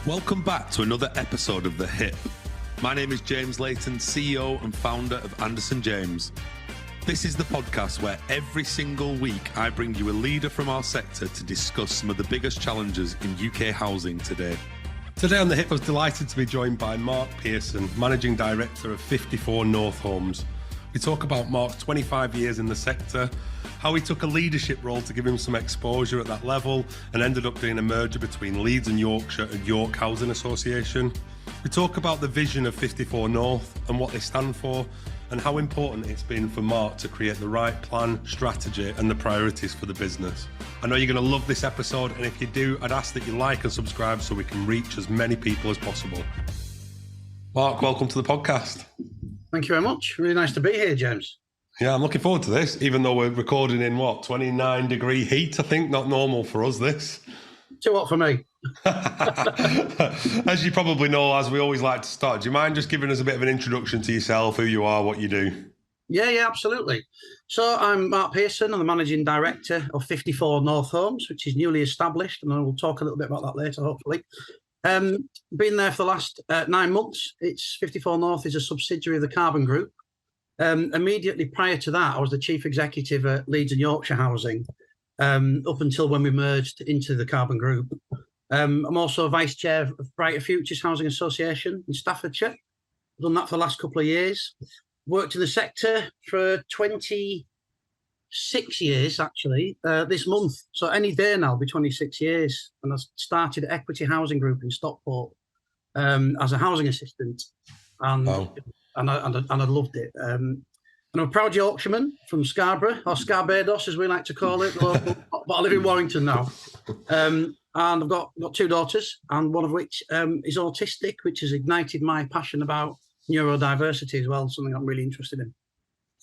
Welcome back to another episode of The Hit. My name is James Layton, CEO and founder of Anderson James. This is the podcast where every single week I bring you a leader from our sector to discuss some of the biggest challenges in UK housing today. Today on The Hit, I was delighted to be joined by Mark Pearson, Managing Director of 54 North Homes. We talk about Mark's 25 years in the sector, how he took a leadership role to give him some exposure at that level and ended up doing a merger between Leeds and Yorkshire and York Housing Association. We talk about the vision of 54 North and what they stand for and how important it's been for Mark to create the right plan, strategy and the priorities for the business. I know you're going to love this episode, and if you do, I'd ask that you like and subscribe so we can reach as many people as possible. Mark, welcome to the podcast. Thank you very much. Really nice to be here, James. Yeah, I'm looking forward to this, even though we're recording in 29 degree heat, I think. Not normal for us, this. Too hot for me. As you probably know, as we always like to start, do you mind just giving us a bit of an introduction to yourself, who you are, what you do? Yeah, absolutely. So I'm Mark Pearson. I'm the Managing Director of 54 North Homes, which is newly established, and I will talk a little bit about that later, hopefully. Been there for the last 9 months. It's 54 North is a subsidiary of the Karbon Group. Immediately prior to that, I was the Chief Executive at Leeds and Yorkshire Housing, up until when we merged into the Karbon Group. I'm also Vice Chair of Brighter Futures Housing Association in Staffordshire. I've done that for the last couple of years. Worked in the sector for 26 years, actually, this month. So any day now will be 26 years. And I started at Equity Housing Group in Stockport as a housing assistant. And Wow. and I loved it. And I'm a proud Yorkshireman from Scarborough, or Scarbados, as we like to call it, local, but I live in Warrington now. And I've got 2 daughters, and one of which is autistic, which has ignited my passion about neurodiversity as well, something I'm really interested in.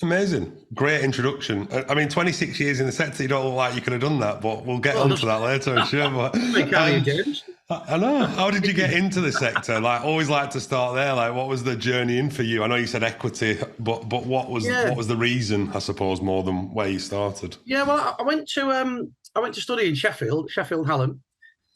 Amazing. Great introduction. I mean, 26 years in the sector, you don't look like you could have done that, but we'll get onto that later, I'm sure. But, James. I know. How did you get into the sector? Always like to start there. What was the journey in for you? I know you said equity, but what was the reason, I suppose, more than where you started? Yeah, well, I went to study in Sheffield Hallam,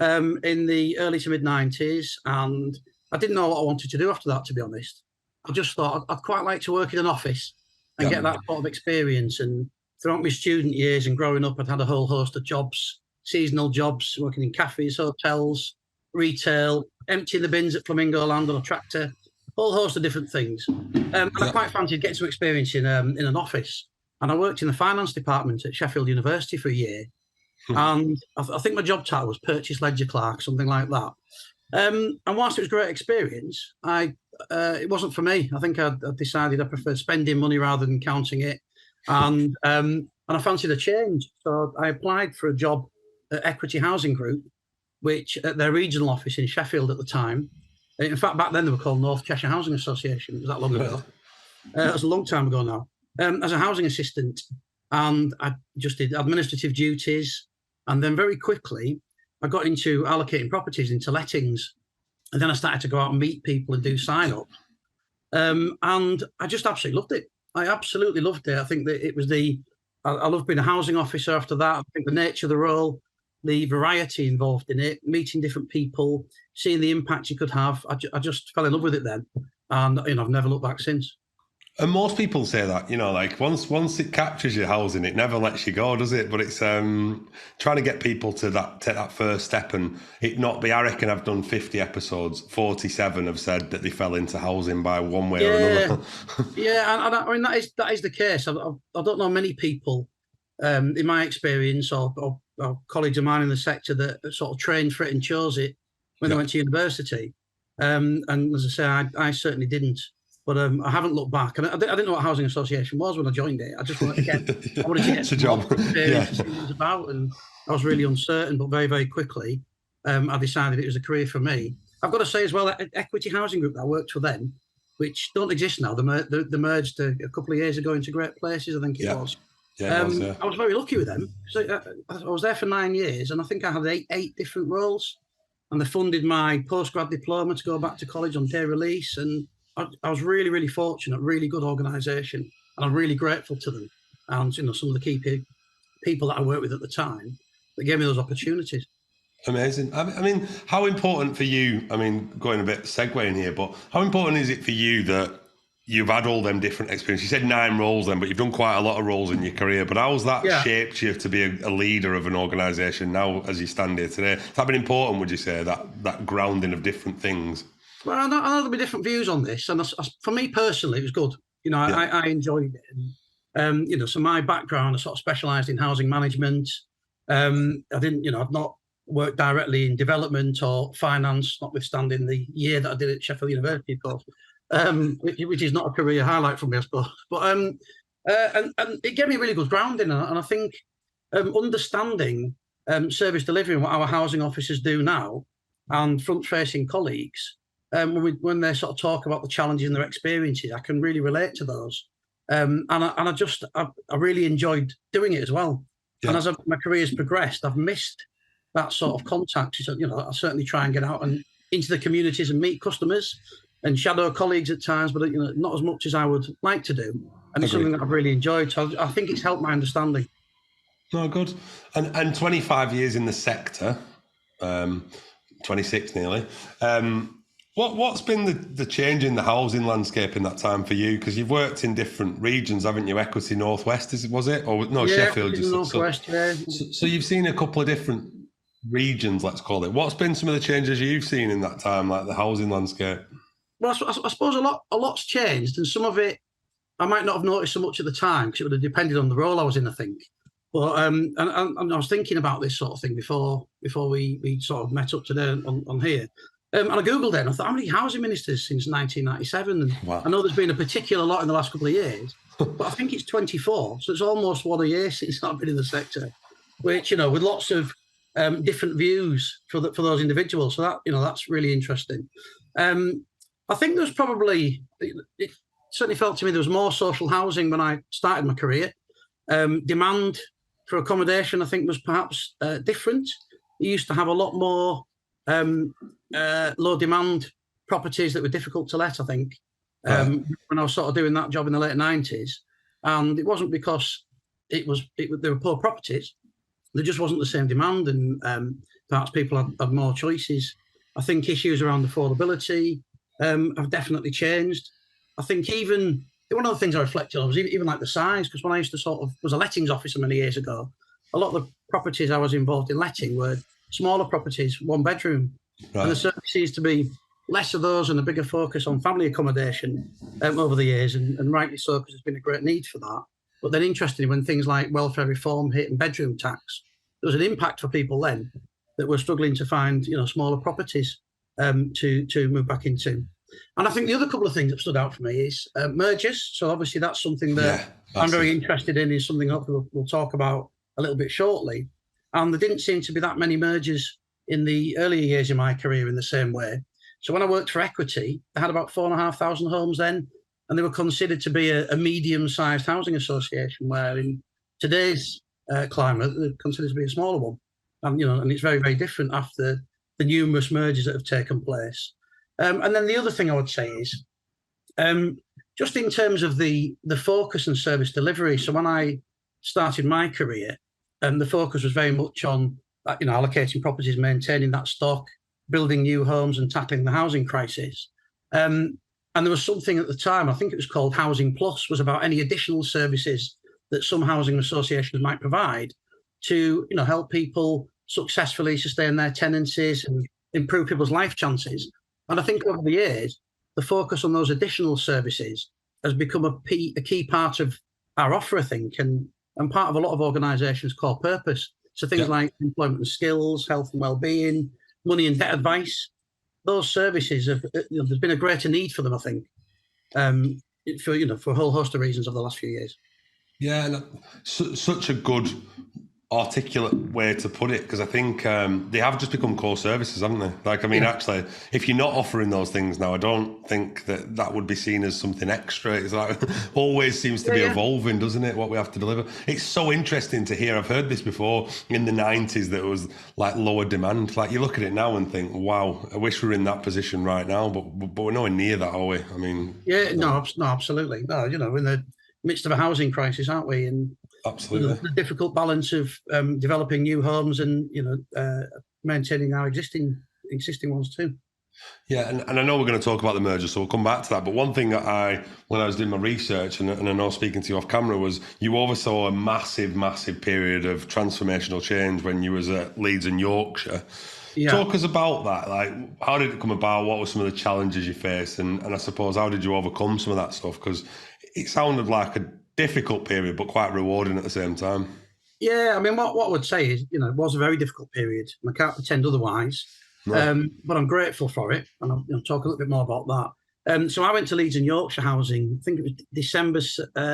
in the early to mid 90s, and I didn't know what I wanted to do after that, to be honest. I just thought I'd quite like to work in an office and get that sort of experience. And throughout my student years and growing up, I'd had a whole host of jobs, seasonal jobs, working in cafes, hotels, retail, emptying the bins at Flamingo Land on a tractor, a whole host of different things. And I quite fancied getting some experience in an office. And I worked in the finance department at Sheffield University for a year. And I think my job title was purchase ledger clerk, something like that. And whilst it was a great experience, it wasn't for me. I think I decided I preferred spending money rather than counting it. And I fancied a change. So I applied for a job at Equity Housing Group, which at their regional office in Sheffield at the time. In fact, back then they were called North Cheshire Housing Association. It was that long ago. It was a long time ago now. As a housing assistant, and I just did administrative duties. And then very quickly, I got into allocating properties into lettings. And then I started to go out and meet people and do sign-ups. And I just absolutely loved it. I absolutely loved it. I think that it was I loved being a housing officer after that. I think the nature of the role, the variety involved in it, meeting different people, seeing the impact you could have. I just fell in love with it then. And, I've never looked back since. And most people say that, once it captures your housing, it never lets you go, does it? But it's trying to get people to take that first step and it not be. I reckon I've done 50 episodes, 47 have said that they fell into housing by one way or another. Yeah, and I mean that is the case. I don't know many people, in my experience, or colleagues of mine in the sector that sort of trained for it and chose it when they went to university. And as I say, I certainly didn't. But I haven't looked back, and I didn't know what a housing association was when I joined it. I just wanted to get, it's a job. To see what it was about, and I was really uncertain. But very, very quickly, I decided it was a career for me. I've got to say as well, that Equity Housing Group that I worked for then, which don't exist now. They merged a couple of years ago into Great Places, I think it was. Yeah, I was very lucky with them. So I was there for 9 years, and I think I had eight different roles. And they funded my postgrad diploma to go back to college on day release, and I was really, really fortunate, really good organisation, and I'm really grateful to them. And, some of the key people that I worked with at the time that gave me those opportunities. Amazing. I mean, how important for you, I mean, going a bit segueing here, but how important is it for you that you've had all them different experiences? You said 9 roles then, but you've done quite a lot of roles in your career. But how's that shaped you to be a leader of an organisation now as you stand here today? Has that been important, would you say, that grounding of different things? Well, I know there'll be different views on this. And for me personally, it was good. You know, I enjoyed it. And, you know, so my background, I sort of specialised in housing management. I didn't, you know, I've not worked directly in development or finance, notwithstanding the year that I did at Sheffield University, of course, which is not a career highlight for me, I suppose. But and it gave me a really good grounding, and I think understanding service delivery and what our housing officers do now, and front-facing colleagues, when they sort of talk about the challenges and their experiences, I can really relate to those, and I really enjoyed doing it as well. Yeah. And as my career has progressed, I've missed that sort of contact. You know, I certainly try and get out and into the communities and meet customers and shadow colleagues at times, but, you know, not as much as I would like to do. And it's something that I've really enjoyed. So I think it's helped my understanding. No, good. And 25 years in the sector, 26 nearly. What's been the change in the housing landscape in that time for you? Because you've worked in different regions, haven't you? Equity Northwest, was it? Or no, yeah, Sheffield. Northwest, yeah. So you've seen a couple of different regions, let's call it. What's been some of the changes you've seen in that time, like the housing landscape? Well, I suppose a lot's changed, and some of it I might not have noticed so much at the time because it would have depended on the role I was in, I think. But and I was thinking about this sort of thing before we sort of met up today on here. And I Googled it and I thought, how many housing ministers since 1997? And wow. I know there's been a particular lot in the last couple of years, but I think it's 24. So it's almost one a year since I've been in the sector, which, you know, with lots of different views for those individuals. So that, you know, that's really interesting. I think there's probably, it certainly felt to me there was more social housing when I started my career. Demand for accommodation, I think, was perhaps different. You used to have a lot more low demand properties that were difficult to let, I think, when I was sort of doing that job in the late 90s. And it wasn't because they were poor properties. There just wasn't the same demand, and perhaps people had more choices. I think issues around affordability have definitely changed. I think even one of the things I reflected on was even like the size, because when I used to was a lettings officer many years ago, a lot of the properties I was involved in letting were smaller properties, 1 bedroom. Right. And there certainly seems to be less of those and a bigger focus on family accommodation over the years, and rightly so, because there's been a great need for that. But then interestingly, when things like welfare reform hit and bedroom tax, there was an impact for people then that were struggling to find, you know, smaller properties to move back into. And I think the other couple of things that stood out for me is mergers. So obviously that's something that I'm very interested in, is something hopefully we'll talk about a little bit shortly. And there didn't seem to be that many mergers in the earlier years of my career in the same way. So when I worked for Equity, they had about 4,500 homes then, and they were considered to be a medium-sized housing association, where in today's climate, they're considered to be a smaller one. And, you know, and it's very, very different after the numerous mergers that have taken place. And then the other thing I would say is, just in terms of the focus and service delivery. So when I started my career, the focus was very much on, you know, allocating properties, maintaining that stock, building new homes and tackling the housing crisis. And there was something at the time, I think it was called Housing Plus, was about any additional services that some housing associations might provide to, you know, help people successfully sustain their tenancies and improve people's life chances. And I think over the years, the focus on those additional services has become a key part of our offer, I think, and part of a lot of organisations' core purpose. So things like employment and skills, health and well-being, money and debt advice, those services have, you know, there's been a greater need for them, I think, for a whole host of reasons over the last few years. Yeah, and such a good articulate way to put it, because I think they have just become core services, haven't they? Like, I mean, actually, if you're not offering those things now, I don't think that would be seen as something extra. It's like always seems to be evolving, doesn't it, what we have to deliver? It's so interesting to hear. I've heard this before in the 90s that it was like lower demand. Like, you look at it now and think, wow, I wish we were in that position right now, but we're nowhere near that, are we? I mean... Yeah, no, absolutely. No, you know, we're in the midst of a housing crisis, aren't we? And absolutely, the difficult balance of developing new homes and, you know, maintaining our existing ones too. Yeah, and I know we're going to talk about the merger, so we'll come back to that. But one thing that when I was doing my research, and I know speaking to you off camera, was you oversaw a massive, massive period of transformational change when you was at Leeds and Yorkshire. Yeah. Talk us about that. Like, how did it come about? What were some of the challenges you faced? And I suppose, how did you overcome some of that stuff? Because it sounded like a difficult period, but quite rewarding at the same time. Yeah, I mean, what I would say is, it was a very difficult period. I can't pretend otherwise. No. But I'm grateful for it, and I'll talk a little bit more about that. So I went to Leeds and Yorkshire Housing, I think it was December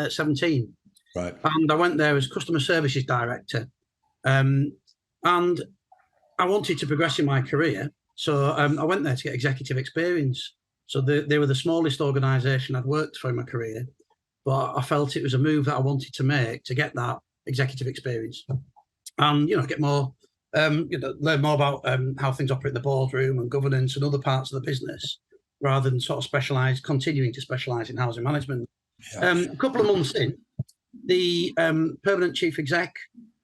17. Right. And I went there as Customer Services Director. And I wanted to progress in my career. So I went there to get executive experience. So they were the smallest organisation I'd worked for in my career. But I felt it was a move that I wanted to make to get that executive experience. And, get more... learn more about how things operate in the boardroom and governance and other parts of the business, rather than sort of continuing to specialise in housing management. Yeah. A couple of months in, the permanent chief exec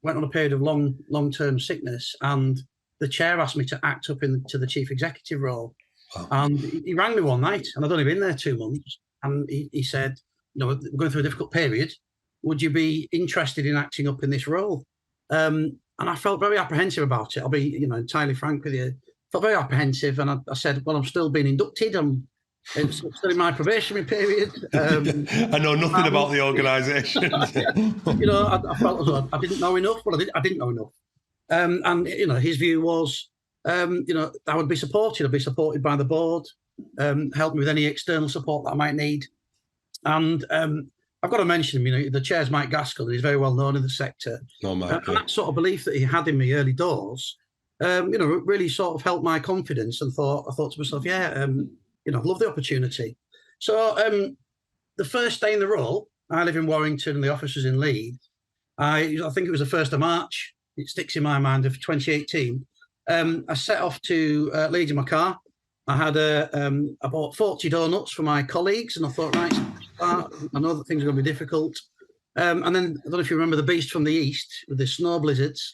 went on a period of long-term sickness, and the chair asked me to act up into the chief executive role. Wow. And he rang me one night, and I'd only been there 2 months, and he said, we're going through a difficult period. Would you be interested in acting up in this role? And I felt very apprehensive about it. I'll be, entirely frank with you. Felt very apprehensive, and I said, "Well, I'm still being inducted. It's still in my probationary period." I know nothing about the organisation. I felt as though I didn't know enough. Well, I didn't know enough. And his view was, I would be supported. I'd be supported by the board, help me with any external support that I might need. And I've got to mention him, the chair's Mike Gaskell, and he's very well known in the sector. Oh, Mike, and that sort of belief that he had in me early doors, really sort of helped my confidence, and I thought to myself, I love the opportunity. So the first day in the role, I live in Warrington and the office was in Leeds. I think it was the 1st of March. It sticks in my mind of 2018. I set off to Leeds in my car. I had I bought 40 donuts for my colleagues, and I thought, right, I know that things are going to be difficult. And then, I don't know if you remember the beast from the east with the snow blizzards.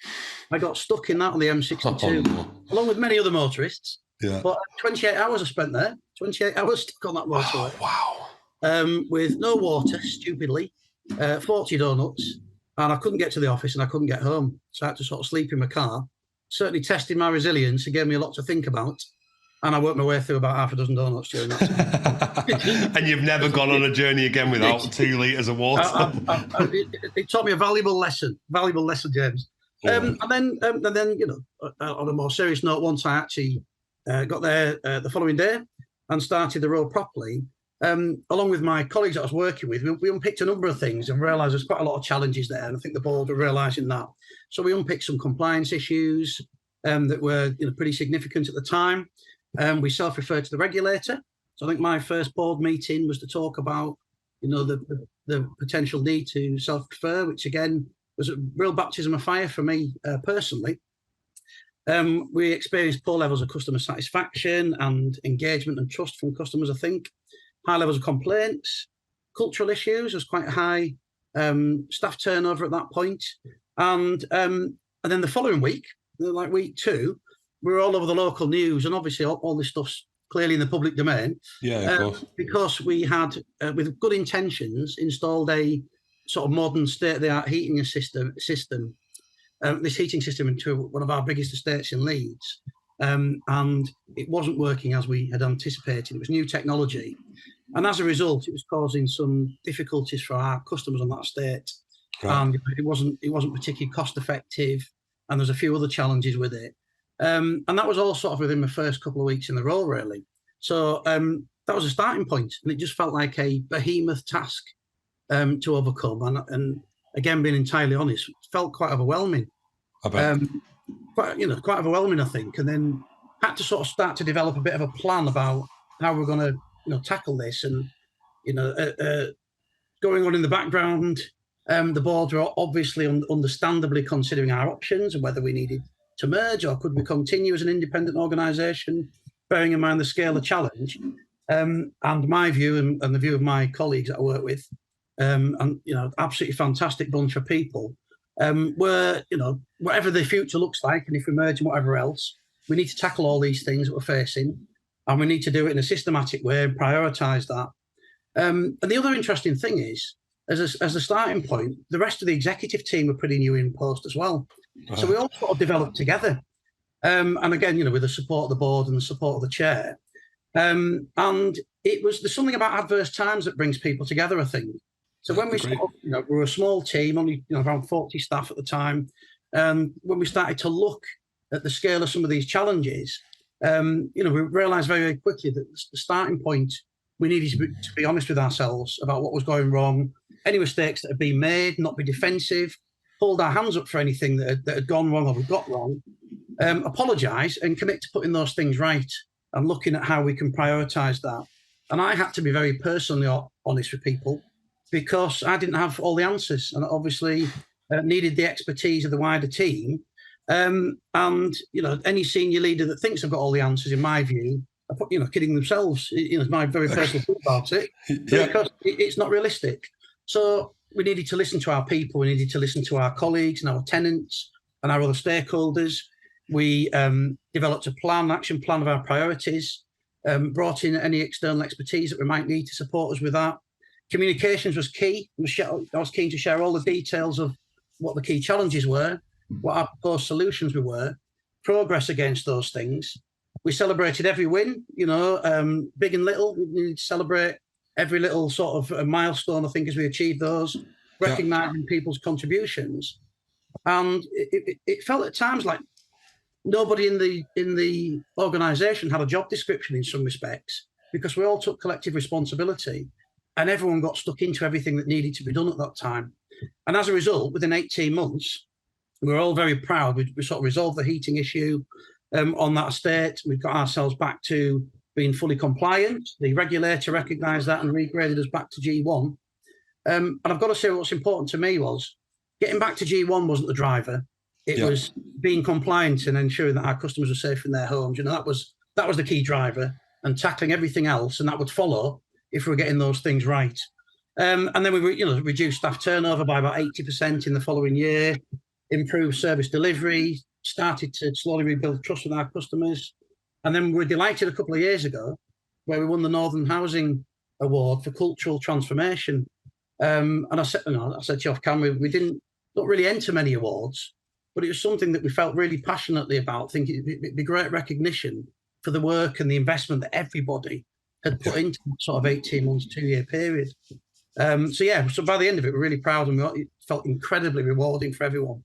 I got stuck in that on the M62, along with many other motorists. Yeah. But 28 hours I spent there, 28 hours stuck on that motorway. Oh, wow. With no water, stupidly, 40 donuts, and I couldn't get to the office and I couldn't get home. So I had to sort of sleep in my car. Certainly tested my resilience. It gave me a lot to think about. And I worked my way through about half a dozen donuts during that time. And you've never gone on a journey again without 2 litres of water? It taught me a valuable lesson, James. Yeah. And then, on a more serious note, once I actually got there the following day and started the role properly, along with my colleagues that I was working with, we unpicked a number of things and realised there's quite a lot of challenges there. And I think the board were realising that. So we unpicked some compliance issues that were pretty significant at the time. We self-referred to the regulator. So I think my first board meeting was to talk about, the potential need to self-refer, which again was a real baptism of fire for me personally. We experienced poor levels of customer satisfaction and engagement and trust from customers, I think. High levels of complaints, cultural issues. There was quite high staff turnover at that point. And then the following week, like week 2, we were all over the local news, and obviously all this stuff's clearly in the public domain. Yeah, of course. Because we had, with good intentions, installed a sort of modern state-of-the-art heating system. This heating system into one of our biggest estates in Leeds, and it wasn't working as we had anticipated. It was new technology, and as a result, it was causing some difficulties for our customers on that estate. Right. And it wasn't particularly cost-effective, and there's a few other challenges with it. And that was all sort of within my first couple of weeks in the role, really. So that was a starting point, and it just felt like a behemoth task to overcome. And again, being entirely honest, it felt quite overwhelming. I bet. Quite overwhelming, I think. And then had to sort of start to develop a bit of a plan about how we're going to, tackle this. And going on in the background, the board were obviously understandably considering our options and whether we needed to merge or could we continue as an independent organisation, bearing in mind the scale of challenge. And my view and the view of my colleagues that I work with, and absolutely fantastic bunch of people, were whatever the future looks like, and if we merge and whatever else, we need to tackle all these things that we're facing, and we need to do it in a systematic way and prioritise that. And the other interesting thing is, as a starting point, the rest of the executive team were pretty new in post as well. So we all sort of developed together. And again, with the support of the board and the support of the chair. And there's something about adverse times that brings people together, I think. So when we we were a small team, only around 40 staff at the time. When we started to look at the scale of some of these challenges, we realised very, very quickly that the starting point, we needed to be honest with ourselves about what was going wrong, any mistakes that had been made, not be defensive, hold our hands up for anything that had gone wrong or we got wrong, apologise and commit to putting those things right and looking at how we can prioritise that. And I had to be very personally honest with people because I didn't have all the answers, and obviously needed the expertise of the wider team. And any senior leader that thinks they've got all the answers, in my view, are kidding themselves. Is my very personal view about it, because it's not realistic. So we needed to listen to our people. We needed to listen to our colleagues and our tenants and our other stakeholders. We developed a action plan of our priorities, brought in any external expertise that we might need to support us with that. Communications was key. I was keen to share all the details of what the key challenges were, what our proposed solutions were, progress against those things. We celebrated every win, big and little. We needed to celebrate every little sort of a milestone, I think, as we achieved those, recognising people's contributions. And it felt at times like nobody in the organisation had a job description in some respects, because we all took collective responsibility and everyone got stuck into everything that needed to be done at that time. And as a result, within 18 months, we were all very proud. We sort of resolved the heating issue on that estate. We got ourselves back to being fully compliant. The regulator recognised that and regraded us back to G1. And I've got to say, what's important to me was getting back to G1 wasn't the driver. It was being compliant and ensuring that our customers were safe in their homes. That was the key driver, and tackling everything else, and that would follow if we were getting those things right. And then we reduced staff turnover by about 80% in the following year, improved service delivery, started to slowly rebuild trust with our customers. And then we were delighted a couple of years ago where we won the Northern Housing Award for Cultural Transformation. And I said to you off camera, we don't really enter many awards, but it was something that we felt really passionately about, thinking it'd be great recognition for the work and the investment that everybody had put into sort of 18 months, 2-year period. So by the end of it, we're really proud, and it felt incredibly rewarding for everyone.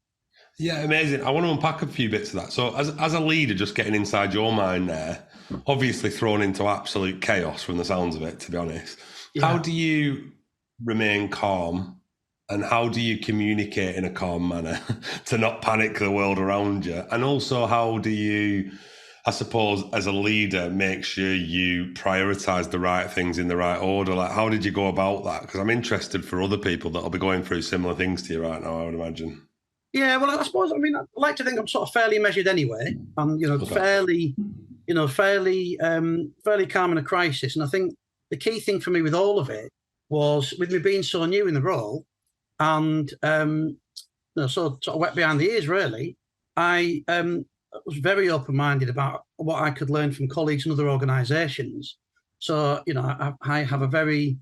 Yeah, amazing. I want to unpack a few bits of that. So as a leader, just getting inside your mind there, obviously thrown into absolute chaos from the sounds of it, to be honest. Yeah. How do you remain calm, and how do you communicate in a calm manner to not panic the world around you? And also, how do you, I suppose, as a leader, make sure you prioritise the right things in the right order? Like, how did you go about that? Because I'm interested for other people that'll be going through similar things to you right now, I would imagine. Yeah, well, I suppose, I like to think I'm sort of fairly measured anyway. I'm, fairly calm in a crisis. And I think the key thing for me with all of it was, with me being so new in the role and sort of wet behind the ears, really, I was very open-minded about what I could learn from colleagues in other organisations. So, I have I'm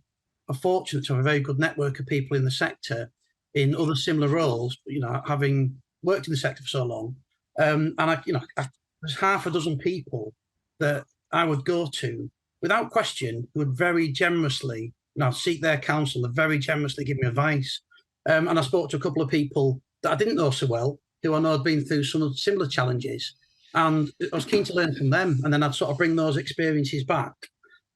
fortunate to have a very good network of people in the sector in other similar roles, having worked in the sector for so long. And there's half a dozen people that I would go to without question, who would very generously, seek their counsel and very generously give me advice. And I spoke to a couple of people that I didn't know so well, who I know had been through some similar challenges. And I was keen to learn from them. And then I'd sort of bring those experiences back.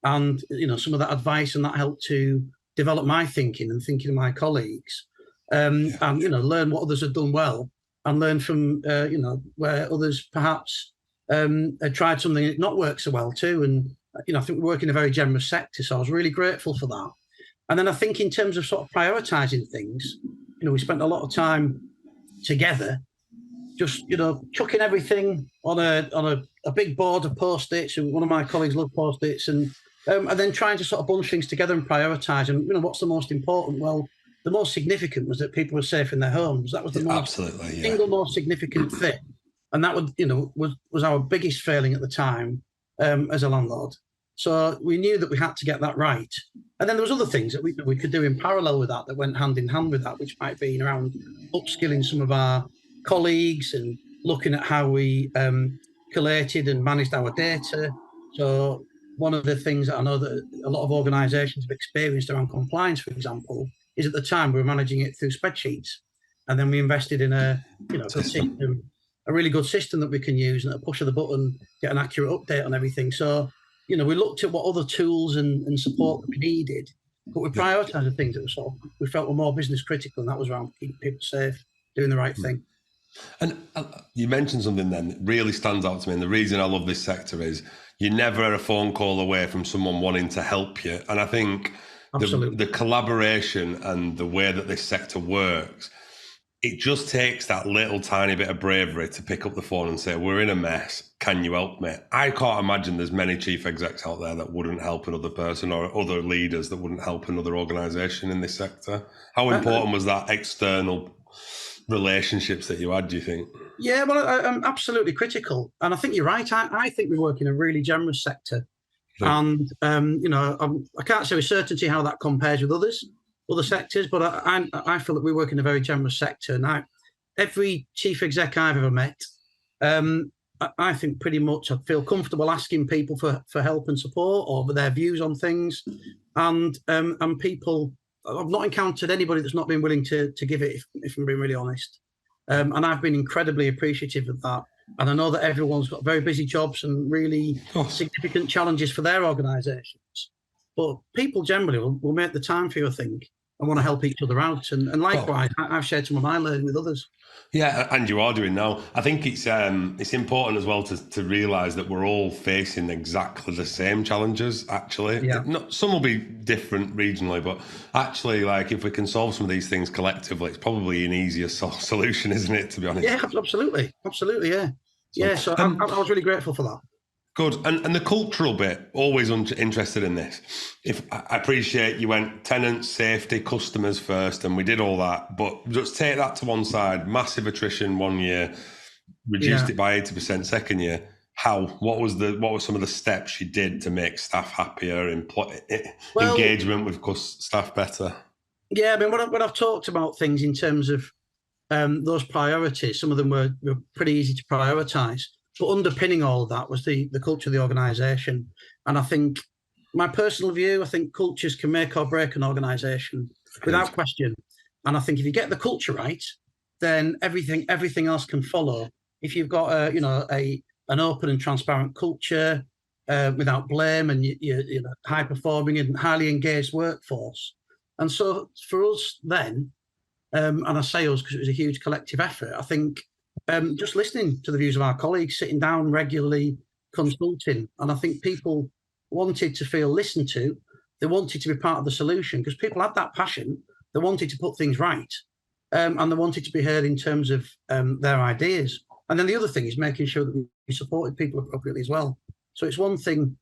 And, some of that advice, and that helped to develop my thinking and thinking of my colleagues. And learn what others have done well, and learn from where others perhaps had tried something that not worked so well too. And I think we work in a very generous sector, so I was really grateful for that. And then I think in terms of sort of prioritising things, we spent a lot of time together, just chucking everything on a big board of post-its. And one of my colleagues loved post-its, and then trying to sort of bunch things together and prioritise. And what's the most important? Well, the most significant was that people were safe in their homes. That was the single most significant thing. And that would, was our biggest failing at the time as a landlord. So we knew that we had to get that right. And then there was other things that we could do in parallel with that went hand in hand with that, which might be around upskilling some of our colleagues and looking at how we collated and managed our data. So one of the things that I know that a lot of organisations have experienced around compliance, for example, is at the time we were managing it through spreadsheets. And then we invested in a good system, a really good system that we can use, and at a push of the button, get an accurate update on everything. So, we looked at what other tools and support that we needed, but we prioritised the things that we felt were more business critical, and that was around keeping people safe, doing the right thing. And you mentioned something then that really stands out to me, and the reason I love this sector is you're never a phone call away from someone wanting to help you. And I think the collaboration and the way that this sector works, it just takes that little tiny bit of bravery to pick up the phone and say, we're in a mess, can you help me? I can't imagine there's many chief execs out there that wouldn't help another person, or other leaders that wouldn't help another organisation in this sector. How important was that external relationships that you had, do you think? Yeah, well, I'm absolutely critical. And I think you're right. I think we work in a really generous sector. Right. And, I can't say with certainty how that compares with other sectors, but I feel that we work in a very generous sector. And every chief exec I've ever met, I think pretty much I feel comfortable asking people for help and support or their views on things. And people, I've not encountered anybody that's not been willing to give it, if I'm being really honest. And I've been incredibly appreciative of that. And I know that everyone's got very busy jobs and really significant challenges for their organisations. But people generally will make the time for you, I think, and want to help each other out. And likewise, I've shared some of my learning with others. Yeah, and you are doing now. I think it's important as well to realise that we're all facing exactly the same challenges, actually. Yeah. Some will be different regionally, but actually, like, if we can solve some of these things collectively, it's probably an easier solution, isn't it, to be honest? Yeah, absolutely, yeah. So I was really grateful for that. Good. And the cultural bit, always interested in this. I appreciate you went tenants, safety, customers first, and we did all that. But just take that to one side. Massive attrition 1 year, reduced it by 80% second year. How? What were some of the steps you did to make staff happier, engagement with staff better? Yeah, I mean, when I've talked about things in terms of those priorities, some of them were pretty easy to prioritise. But underpinning all of that was the culture of the organisation. And I think, my personal view, I think cultures can make or break an organisation without question. And I think if you get the culture right, then everything else can follow. If you've got an open and transparent culture without blame, and you're high performing and highly engaged workforce. And so for us then, and I say us because it was a huge collective effort, I think just listening to the views of our colleagues, sitting down regularly, consulting. And I think people wanted to feel listened to. They wanted to be part of the solution because people had that passion. They wanted to put things right. And they wanted to be heard in terms of their ideas. And then the other thing is making sure that we supported people appropriately as well. So it's one thing,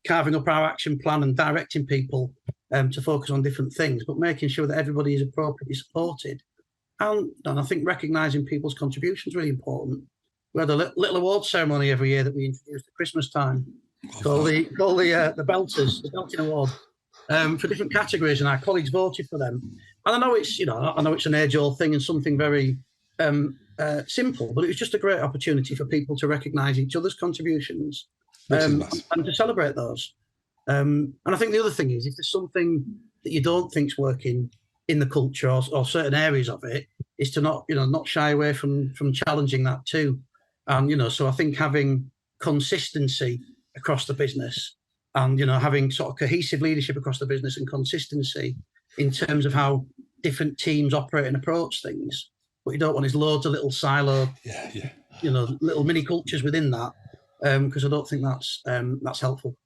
carving up our action plan and directing people to focus on different things, but making sure that everybody is appropriately supported. And I think recognising people's contributions is really important. We had a little award ceremony every year that we introduced at Christmas time, called the Belters, the Belting Award, for different categories, and our colleagues voted for them. And I know it's an age-old thing and something very simple, but it was just a great opportunity for people to recognise each other's contributions and to celebrate those. And I think the other thing is, if there's something that you don't think's working in the culture or certain areas of it, is to not shy away from challenging that too. And so I think having consistency across the business and having sort of cohesive leadership across the business and consistency in terms of how different teams operate and approach things. What you don't want is loads of little silo, little mini cultures within that, because I don't think that's helpful.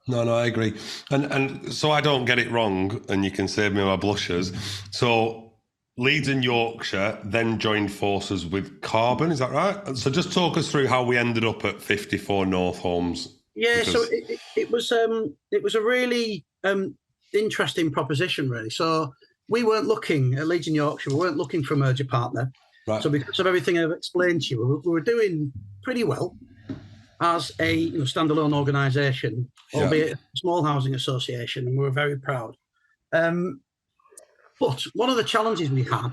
No, I agree. And so I don't get it wrong, and you can save me my blushes. So Leeds and Yorkshire then joined forces with Karbon, is that right? So just talk us through how we ended up at 54 North Homes. Yeah, so it was a really interesting proposition, really. So we weren't looking at Leeds and Yorkshire. We weren't looking for a merger partner. Right. So because of everything I've explained to you, we were doing pretty well as a standalone organisation, albeit a small housing association, and we were very proud. But one of the challenges we had,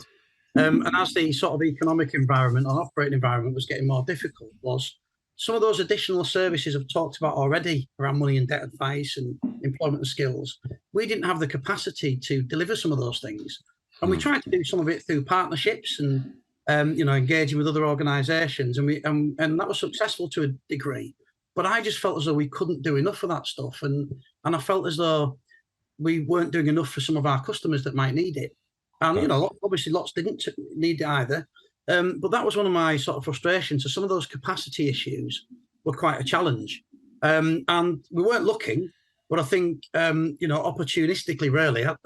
and as the sort of economic environment or operating environment was getting more difficult, was some of those additional services I've talked about already around money and debt advice and employment and skills. We didn't have the capacity to deliver some of those things. And we tried to do some of it through partnerships and engaging with other organisations, and that was successful to a degree. But I just felt as though we couldn't do enough of that stuff, and I felt as though we weren't doing enough for some of our customers that might need it. And obviously, lots didn't need it either. But that was one of my sort of frustrations. So some of those capacity issues were quite a challenge, and we weren't looking. But I think, opportunistically, really, I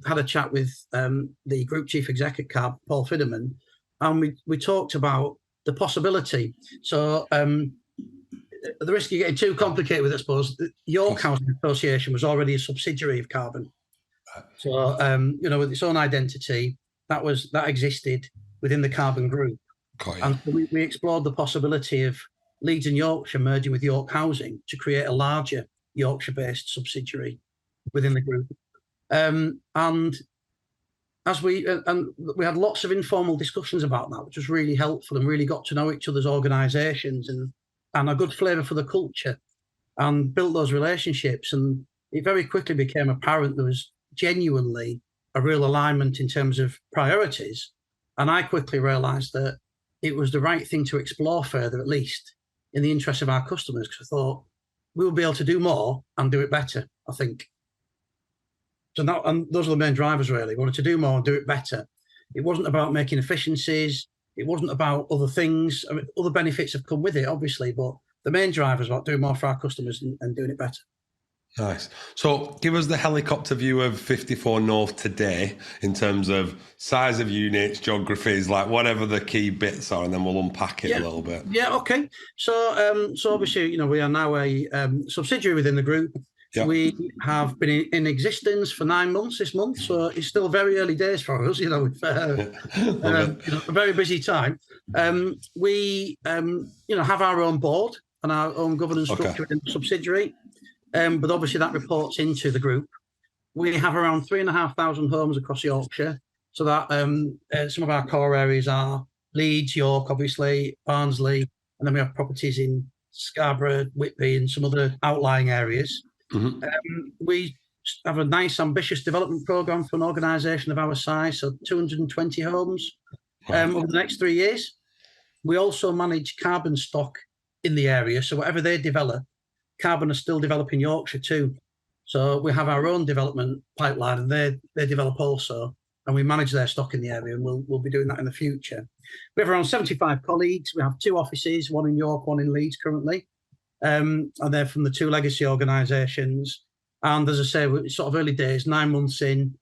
had a chat with the group chief exec at Carb, Paul Fidderman, and we talked about the possibility. So at the risk of getting too complicated with it, I suppose, the York Housing Association was already a subsidiary of Karbon. So, with its own identity, that existed within the Karbon group. And so we explored the possibility of Leeds and Yorkshire merging with York Housing to create a larger Yorkshire-based subsidiary within the group. And as we had lots of informal discussions about that, which was really helpful, and really got to know each other's organisations and a good flavour for the culture, and built those relationships. And it very quickly became apparent there was genuinely a real alignment in terms of priorities. And I quickly realised that it was the right thing to explore further, at least in the interest of our customers, because I thought we will be able to do more and do it better, I think. So those are the main drivers, really. We wanted to do more and do it better. It wasn't about making efficiencies. It wasn't about other things. I mean, other benefits have come with it, obviously, but the main driver is about doing more for our customers and doing it better. Nice. So give us the helicopter view of 54 North today in terms of size of units, geographies, like whatever the key bits are, and then we'll unpack it a little bit. Yeah, okay. So obviously, we are now a subsidiary within the group. Yeah. We have been in existence for 9 months this month, so it's still very early days for us, with a very busy time. We have our own board and our own governance structure in the subsidiary. But obviously that reports into the group. We have around 3,500 homes across Yorkshire. So that some of our core areas are Leeds, York, obviously, Barnsley, and then we have properties in Scarborough, Whitby, and some other outlying areas. Mm-hmm. We have a nice, ambitious development programme for an organisation of our size, so 220 homes over the next 3 years. We also manage carbon stock in the area, so whatever they develop, Karbon are still developing Yorkshire too. So we have our own development pipeline, and they develop also, and we manage their stock in the area, and we'll be doing that in the future. We have around 75 colleagues. We have 2 offices, one in York, one in Leeds currently, and they're from the 2 legacy organisations. And as I say, we're sort of early days, 9 months in,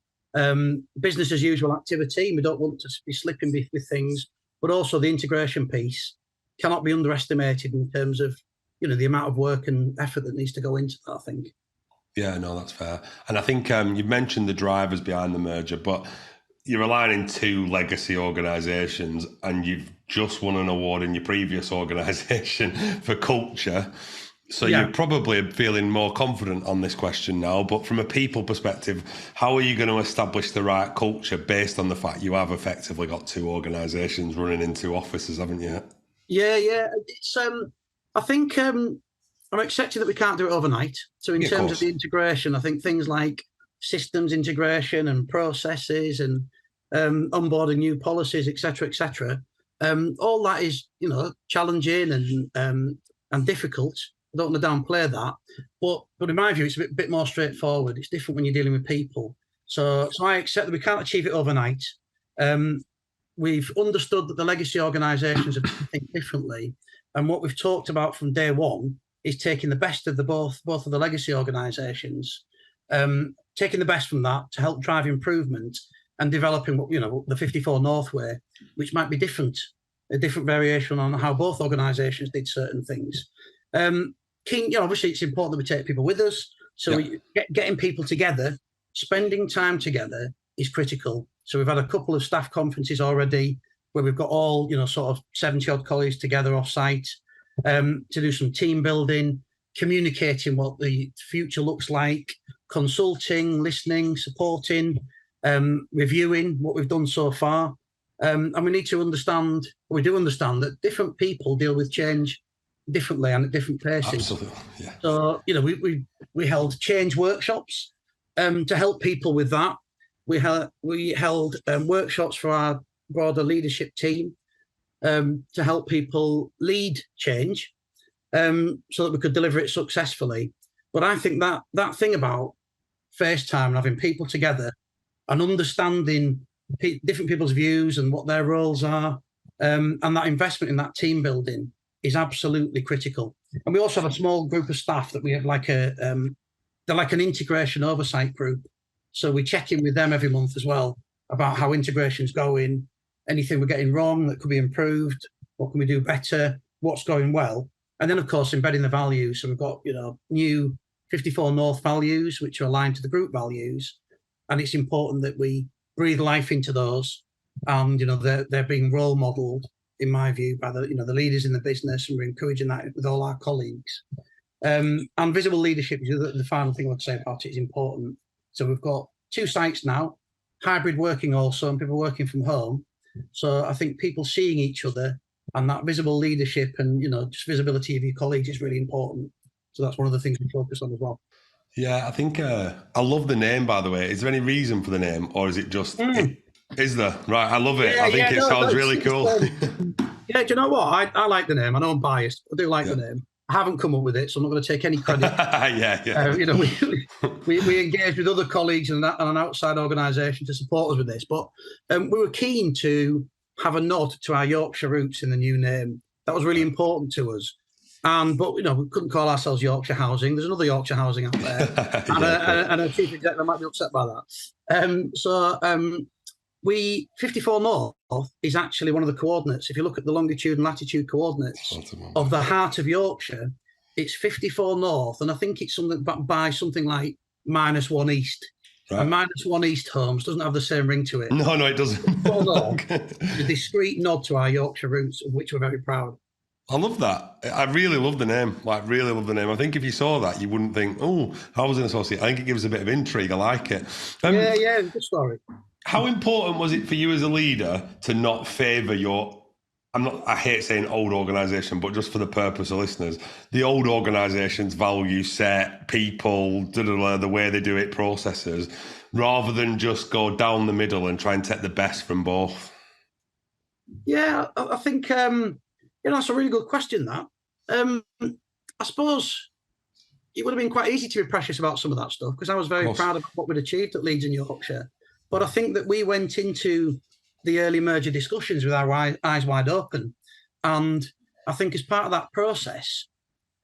business as usual activity. We don't want to be slipping with things, but also the integration piece cannot be underestimated in terms of the amount of work and effort that needs to go into that, I think. Yeah, no, that's fair. And I think you've mentioned the drivers behind the merger, but you're aligning 2 legacy organisations, and you've just won an award in your previous organisation for culture. So you're probably feeling more confident on this question now, but from a people perspective, how are you going to establish the right culture based on the fact you have effectively got 2 organisations running in 2 offices, haven't you? Yeah. It's I think I'm accepting that we can't do it overnight. So in terms of the integration, I think things like systems integration and processes and onboarding new policies, et cetera, all that is, challenging and difficult. I don't want to downplay that. But in my view, it's a bit more straightforward. It's different when you're dealing with people. So I accept that we can't achieve it overnight. We've understood that the legacy organisations are thinking differently. And what we've talked about from day one is taking the best of both of the legacy organisations, taking the best from that to help drive improvement and developing the 54 North way, which might be different, a different variation on how both organisations did certain things. Obviously, it's important that we take people with us. So getting people together, spending time together, is critical. So we've had a couple of staff conferences already where we've got all, sort of 70 odd colleagues together off site to do some team building, communicating what the future looks like, consulting, listening, supporting, reviewing what we've done so far. And we need to understand, we do understand that different people deal with change differently and at different paces. Absolutely, yeah. So, we held change workshops to help people with that. We held workshops for our broader leadership team to help people lead change so that we could deliver it successfully. But I think that thing about FaceTime and having people together and understanding different people's views and what their roles are, and that investment in that team building is absolutely critical. And we also have a small group of staff that we have they're like an integration oversight group. So we check in with them every month as well about how integration's going, anything we're getting wrong that could be improved, what can we do better, what's going well. And then, of course, embedding the values. So we've got, new 54 North values, which are aligned to the group values. And it's important that we breathe life into those. And, they're being role modelled, in my view, by the leaders in the business, and we're encouraging that with all our colleagues. And visible leadership is the final thing I would say about it is important. So we've got 2 sites now, hybrid working also, and people working from home. So I think people seeing each other and that visible leadership and, just visibility of your colleagues is really important. So that's one of the things we focus on as well. Yeah, I think I love the name, by the way. Is there any reason for the name, or is it just... Is there? Right, I love it. I think it sounds really cool. Yeah, do you know what? I like the name. I know I'm biased. I do like the name. I haven't come up with it, so I'm not going to take any credit. We engaged with other colleagues and an outside organisation to support us with this, but we were keen to have a nod to our Yorkshire roots in the new name. That was really important to us. But we couldn't call ourselves Yorkshire Housing. There's another Yorkshire Housing out there, and a chief executive might be upset by that. 54 North is actually one of the coordinates. If you look at the longitude and latitude coordinates of the heart of Yorkshire, it's 54 North, and I think it's something like -1 East. Right. And -1 East Homes doesn't have the same ring to it. No, it doesn't. A discreet nod to our Yorkshire roots, of which we're very proud. I love that. I really love the name. Really love the name. I think if you saw that, you wouldn't think, oh, housing associate. I think it gives a bit of intrigue. I like it. Good story. How important was it for you as a leader to not favour I hate saying old organisation, but just for the purpose of listeners, the old organisation's value set, people, the way they do it, processes, rather than just go down the middle and try and take the best from both? Yeah, I think, that's a really good question, that. I suppose it would have been quite easy to be precious about some of that stuff because I was very proud of what we'd achieved at Leeds and Yorkshire. But I think that we went into the early merger discussions with our eyes wide open. And I think as part of that process,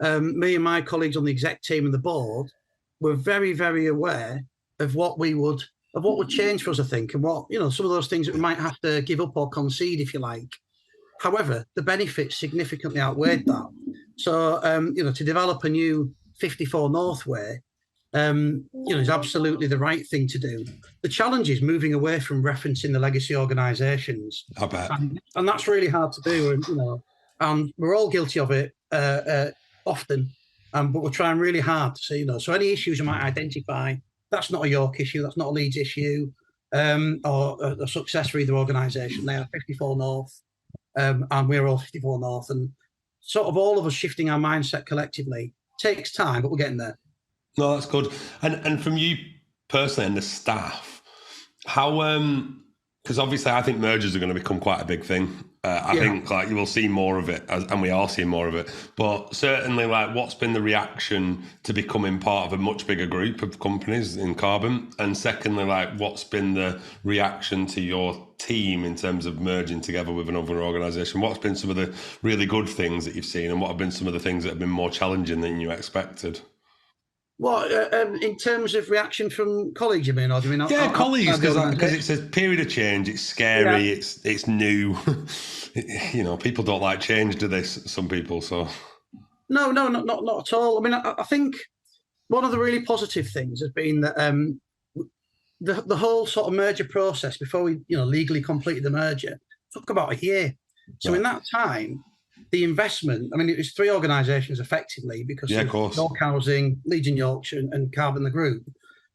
me and my colleagues on the exec team and the board were very, very aware of what would change for us, I think, and what, some of those things that we might have to give up or concede, if you like. However, the benefits significantly outweighed that. So, to develop a new 54 North way, is absolutely the right thing to do. The challenge is moving away from referencing the legacy organisations. I bet. And that's really hard to do. And we're all guilty of it often, but we're trying really hard to say, so any issues you might identify, that's not a York issue, that's not a Leeds issue, or a success for either organisation. They are 54 North, and we're all 54 North. And sort of all of us shifting our mindset collectively takes time, but we're getting there. No, that's good. And from you personally and the staff, how, because obviously I think mergers are going to become quite a big thing. I think you will see more of it, and we are seeing more of it. But certainly, what's been the reaction to becoming part of a much bigger group of companies in Karbon? And secondly, what's been the reaction to your team in terms of merging together with another organisation? What's been some of the really good things that you've seen, and what have been some of the things that have been more challenging than you expected? What, in terms of reaction from colleagues, you mean? Or do you mean colleagues, because it's a period of change. It's scary. Yeah. It's new. People don't like change, do they? Some people. So no, not at all. I mean, I think one of the really positive things has been that the whole sort of merger process before we legally completed the merger took about a year. So in that time, the investment, I mean, it was 3 organisations effectively because of of course. York Housing, Leeds and Yorkshire, and Karbon the group.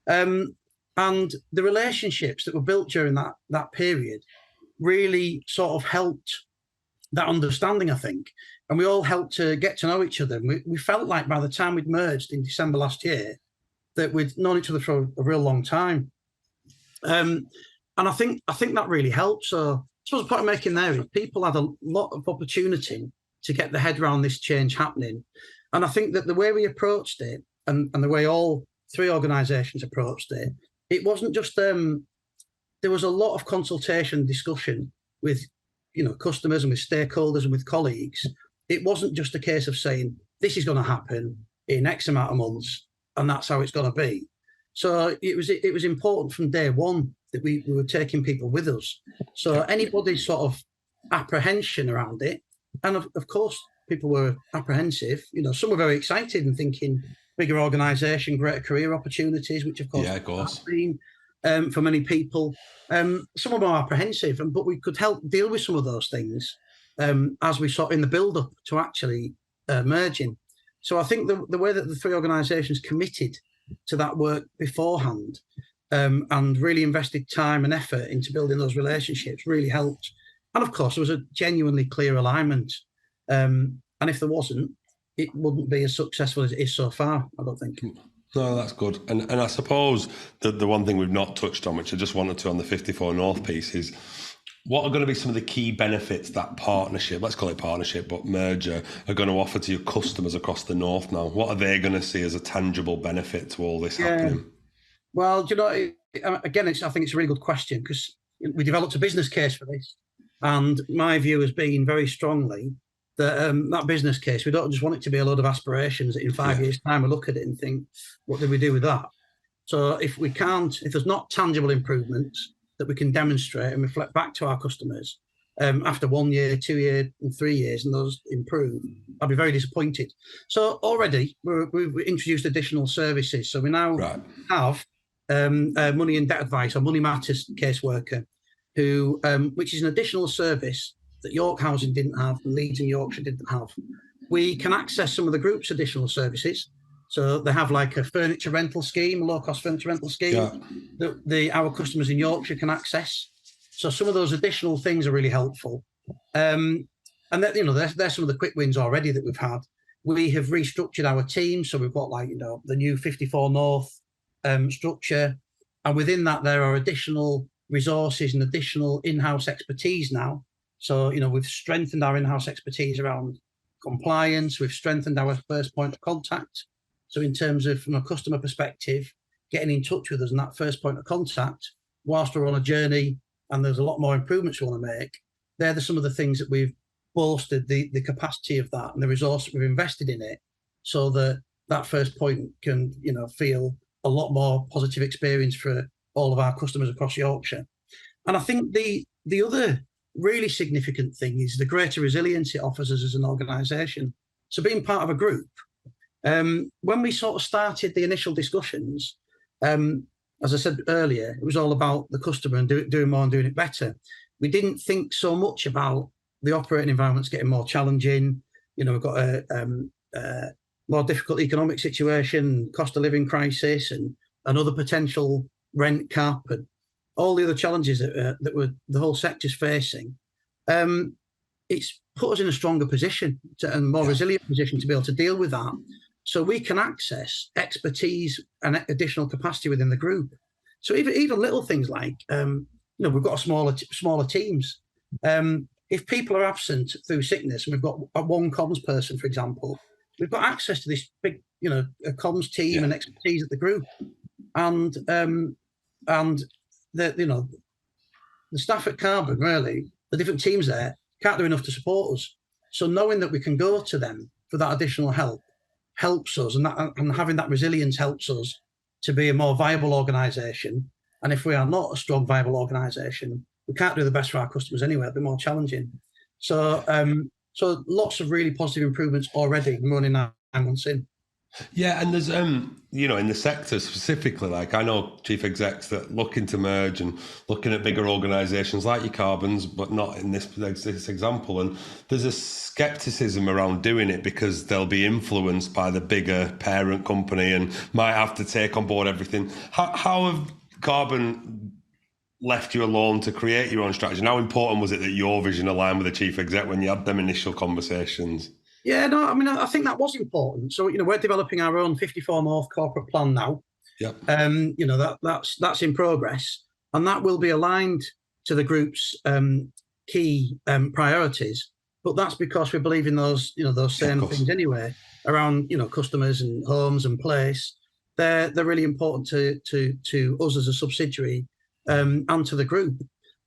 And the relationships that were built during that period really sort of helped that understanding, I think. And we all helped to get to know each other. And we felt like by the time we'd merged in December last year, that we'd known each other for a real long time. And I think that really helped. So I suppose the point I'm making there is people had a lot of opportunity to get their head around this change happening. And I think that the way we approached it and the way all 3 organisations approached it, it wasn't just, there was a lot of consultation, discussion with, customers and with stakeholders and with colleagues. It wasn't just a case of saying, this is going to happen in X amount of months and that's how it's going to be. So it was important from day one that we were taking people with us. So anybody's sort of apprehension around it, and of course, people were apprehensive. Some were very excited and thinking bigger organisation, greater career opportunities, which of course, has been for many people. Some were more apprehensive, but we could help deal with some of those things as we sort in the build-up to actually merging. So I think the way that the 3 organisations committed to that work beforehand and really invested time and effort into building those relationships really helped. And of course, there was a genuinely clear alignment. And if there wasn't, it wouldn't be as successful as it is so far, I don't think. No, that's good. And I suppose that the one thing we've not touched on, which I just wanted to on the 54 North piece, is what are going to be some of the key benefits that partnership, let's call it partnership, but merger, are going to offer to your customers across the North now? What are they going to see as a tangible benefit to all this happening? Well, again, I think it's a really good question because we developed a business case for this. And my view has been very strongly that that business case, we don't just want it to be a load of aspirations that in 5 years' time we look at it and think, what did we do with that? So if there's not tangible improvements that we can demonstrate and reflect back to our customers after 1 year, 2 years, and 3 years, and those improve, I'll be very disappointed. So already we've introduced additional services. So we now have money and debt advice or money matters caseworker, which is an additional service that York Housing didn't have, and Leeds and Yorkshire didn't have. We can access some of the group's additional services. So they have like a furniture rental scheme, a low-cost furniture rental scheme that our customers in Yorkshire can access. So some of those additional things are really helpful. And that, there's some of the quick wins already that we've had. We have restructured our team. So we've got the new 54 North structure. And within that, there are additional resources and additional in-house expertise now. So, we've strengthened our in-house expertise around compliance. We've strengthened our first point of contact. So in terms of, from a customer perspective, getting in touch with us and that first point of contact, whilst we're on a journey and there's a lot more improvements we want to make, they're some of the things that we've bolstered the capacity of that and the resource we've invested in it so that first point can, feel a lot more positive experience for all of our customers across Yorkshire. And I think the other really significant thing is the greater resilience it offers us as an organisation. So being part of a group, when we sort of started the initial discussions, as I said earlier, it was all about the customer and doing more and doing it better. We didn't think so much about the operating environments getting more challenging. We've got a more difficult economic situation, cost of living crisis, and another potential rent cap, and all the other challenges that the whole sector's facing. It's put us in a stronger position and more resilient position to be able to deal with that. So we can access expertise and additional capacity within the group. So even little things like, we've got smaller teams. If people are absent through sickness, and we've got one comms person, for example, we've got access to this big, a comms team and expertise at the group, and the staff at Karbon, really, the different teams there can't do enough to support us. So knowing that we can go to them for that additional help helps us, and having that resilience helps us to be a more viable organisation. And if we are not a strong, viable organisation, we can't do the best for our customers anyway. It'll be more challenging. So lots of really positive improvements already. We're only 9 months in. Yeah, and there's in the sector specifically, like I know chief execs that looking to merge and looking at bigger organisations like your Carbons, but not in this example. And there's a scepticism around doing it because they'll be influenced by the bigger parent company and might have to take on board everything. How have Carbon left you alone to create your own strategy? And how important was it that your vision aligned with the chief exec when you had them initial conversations? Yeah, no, I mean, I think that was important. So, we're developing our own 54 North corporate plan now. Yep. That's in progress, and that will be aligned to the group's key priorities. But that's because we believe in those same things anyway around customers and homes and place. They're really important to us as a subsidiary and to the group.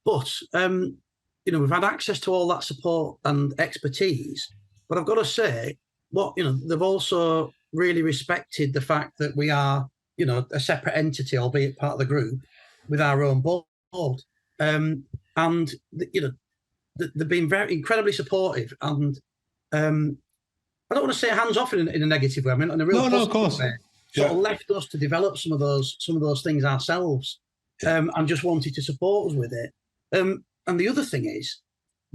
But we've had access to all that support and expertise. But I've got to say, they've also really respected the fact that we are, a separate entity, albeit part of the group, with our own board. And they've been very incredibly supportive. And I don't want to say hands off in a negative way. I mean, in a real positive way. Sort of left us to develop some of those things ourselves, and just wanted to support us with it. And the other thing is,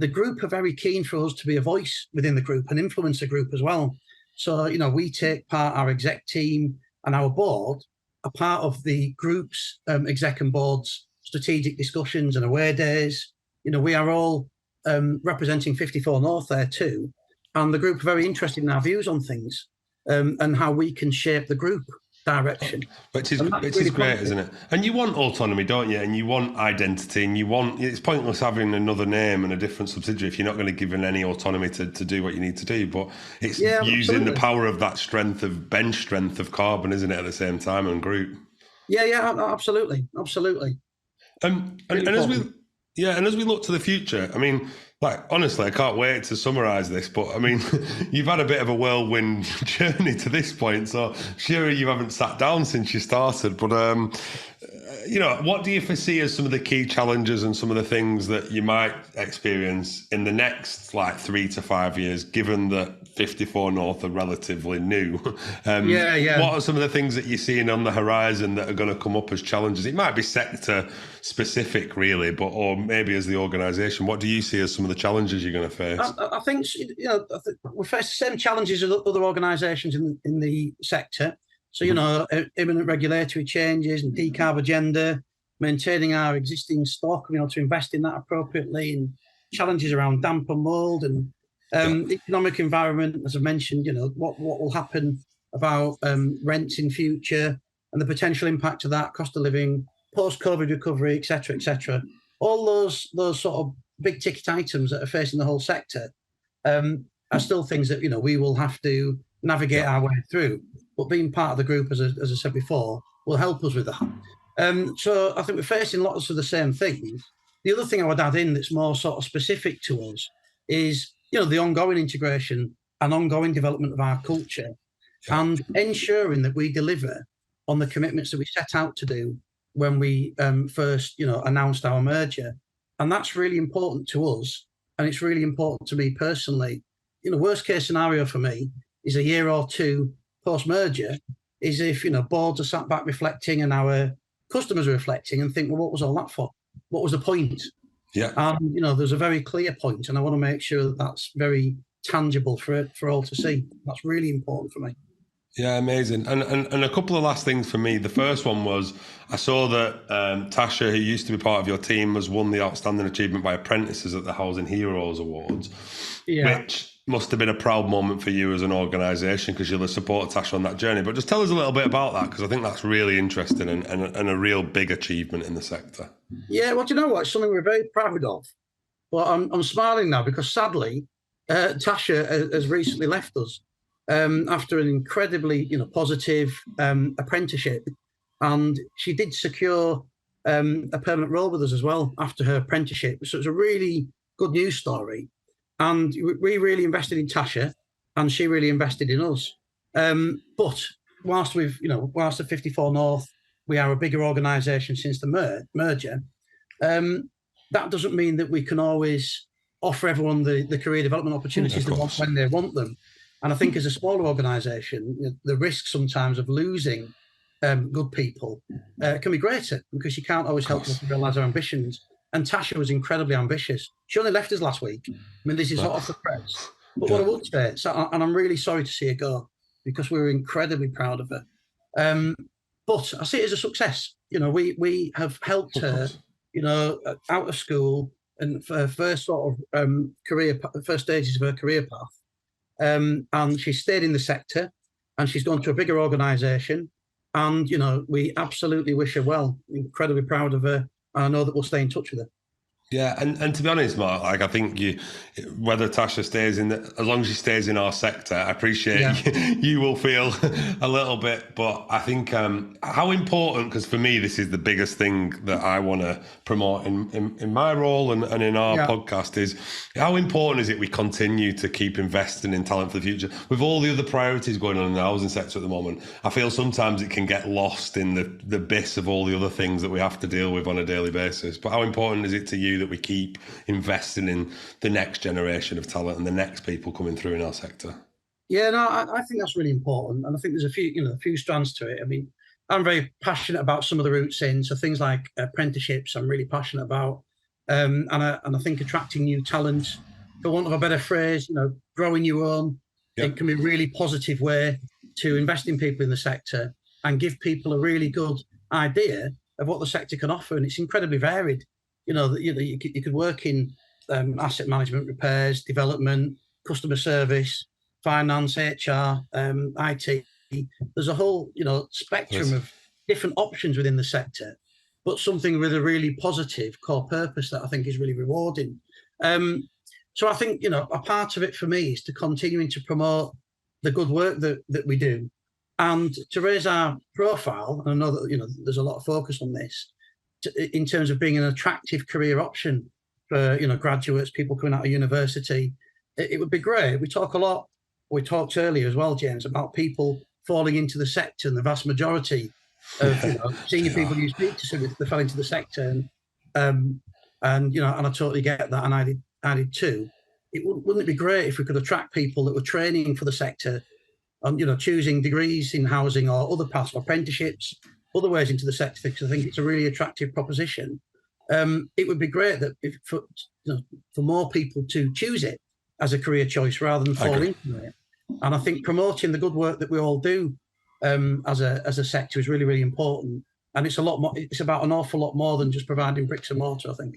the group are very keen for us to be a voice within the group and influence the group as well. So, we take part, our exec team and our board are part of the group's exec and board's strategic discussions and away days. We are all representing 54 North there too. And the group are very interested in our views on things and how we can shape the group direction. Which is really great, isn't it? And you want autonomy, don't you? And you want identity, and it's pointless having another name and a different subsidiary if you're not going to give them any autonomy to do what you need to do. But it's using the power of that bench strength of Karbon, isn't it, at the same time, and group? Yeah, absolutely. And as we look to the future, I mean, honestly, I can't wait to summarise this, but I mean, you've had a bit of a whirlwind journey to this point, so sure you haven't sat down since you started, but what do you foresee as some of the key challenges and some of the things that you might experience in the next 3 to 5 years, given that 54 North are relatively new? What are some of the things that you're seeing on the horizon that are going to come up as challenges? It might be sector specific, really, or maybe as the organisation. What do you see as some of the challenges you're going to face? I think we face the same challenges as other organisations in the sector. So, imminent regulatory changes and decarb agenda, maintaining our existing stock, to invest in that appropriately, and challenges around damp and mould and economic environment, as I mentioned, what will happen about rents in future and the potential impact of that, cost of living, post-COVID recovery, et cetera. All those sort of big ticket items that are facing the whole sector are still things that, we will have to navigate our way through. But being part of the group, as I said before, will help us with that. So I think we're facing lots of the same things. The other thing I would add in that's more sort of specific to us is, the ongoing integration and ongoing development of our culture and ensuring that we deliver on the commitments that we set out to do when we first, announced our merger. And that's really important to us. And it's really important to me personally. Worst case scenario for me is a year or two post-merger is if, boards are sat back reflecting and our customers are reflecting and think, well, what was all that for? What was the point? Yeah. And, there's a very clear point, and I want to make sure that that's very tangible for all to see. That's really important for me. Yeah, amazing. And a couple of last things for me. The first one was I saw that Tasha, who used to be part of your team, has won the Outstanding Achievement by Apprentices at the Housing Heroes Awards, which must have been a proud moment for you as an organisation because you'll have supported Tasha on that journey. But just tell us a little bit about that, because I think that's really interesting and a real big achievement in the sector. Yeah, well, do you know what? It's something we're very proud of. But I'm smiling now because sadly, Tasha has recently left us after an incredibly positive apprenticeship. And she did secure a permanent role with us as well after her apprenticeship. So it's a really good news story. And we really invested in Tasha, and she really invested in us. But whilst the 54 North, we are a bigger organisation since the merger, that doesn't mean that we can always offer everyone the career development opportunities they want when they want them. And I think as a smaller organisation, the risk sometimes of losing good people can be greater, because you can't always help them to realise their ambitions. And Tasha was incredibly ambitious. She only left us last week. I mean, this is hot off the press. But what I would say, and I'm really sorry to see her go, because we were incredibly proud of her. But I see it as a success. We have helped her, out of school and for her first sort of first stages of her career path. And she stayed in the sector, and she's gone to a bigger organisation. And, we absolutely wish her well. Incredibly proud of her. And I know that we'll stay in touch with her. Yeah, and to be honest, Mark, I think whether Tasha stays as long as she stays in our sector, I appreciate you will feel a little bit, but I think how important, because for me this is the biggest thing that I want to promote in my role and in our podcast, is how important is it we continue to keep investing in talent for the future with all the other priorities going on in the housing sector at the moment. I feel sometimes it can get lost in the abyss of all the other things that we have to deal with on a daily basis. But how important is it to you that we keep investing in the next generation of talent and the next people coming through in our sector? Yeah, no, I think that's really important, and I think there's a few strands to it. I mean, I'm very passionate about some of the routes in, so things like apprenticeships, I'm really passionate about, and I think attracting new talent, for want of a better phrase, growing your own, it can be a really positive way to invest in people in the sector and give people a really good idea of what the sector can offer, and it's incredibly varied. You could work in asset management, repairs, development, customer service, finance, HR, IT. There's a whole, spectrum of different options within the sector, but something with a really positive core purpose that I think is really rewarding. So I think, a part of it for me is to continuing to promote the good work that we do, and to raise our profile. And I know that, there's a lot of focus on this, in terms of being an attractive career option for, graduates, people coming out of university. It would be great. We talked earlier as well, James, about people falling into the sector, and the vast majority of senior people you speak to, so they fell into the sector, and I totally get that, and I did too. Wouldn't it be great if we could attract people that were training for the sector, and choosing degrees in housing or other paths, apprenticeships, other ways into the sector, because I think it's a really attractive proposition. It would be great that for more people to choose it as a career choice rather than fall into it. And I think promoting the good work that we all do as a sector is really, really important. And it's a lot more. It's about an awful lot more than just providing bricks and mortar, I think.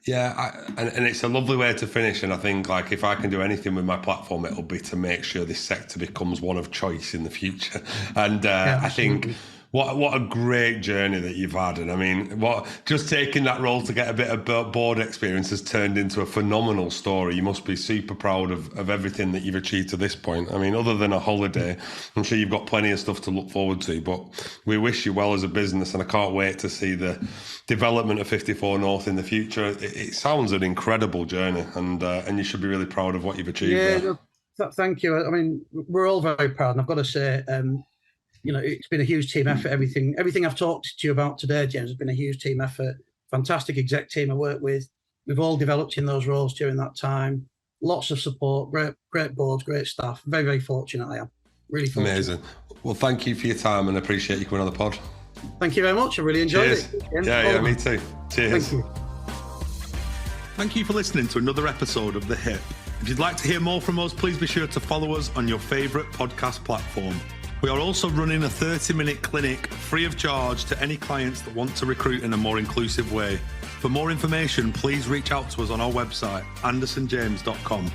Yeah, and it's a lovely way to finish. And I think, if I can do anything with my platform, it'll be to make sure this sector becomes one of choice in the future. And I think what a great journey that you've had. And I mean, just taking that role to get a bit of board experience has turned into a phenomenal story. You must be super proud of everything that you've achieved to this point. I mean, other than a holiday, I'm sure you've got plenty of stuff to look forward to, but we wish you well as a business, and I can't wait to see the development of 54 North in the future. It sounds an incredible journey, and you should be really proud of what you've achieved there. Thank you. I mean, we're all very proud, and I've got to say, it's been a huge team effort. Everything I've talked to you about today, James, has been a huge team effort. Fantastic exec team I work with. We've all developed in those roles during that time. Lots of support, great boards, great staff. Very, very fortunate I am. Really fortunate. Amazing. Well, thank you for your time, and I appreciate you coming on the pod. Thank you very much. I really enjoyed it. Yeah, me too. Cheers. Thank you. Thank you for listening to another episode of The Hip. If you'd like to hear more from us, please be sure to follow us on your favourite podcast platform. We are also running a 30-minute clinic free of charge to any clients that want to recruit in a more inclusive way. For more information, please reach out to us on our website, andersonjames.com.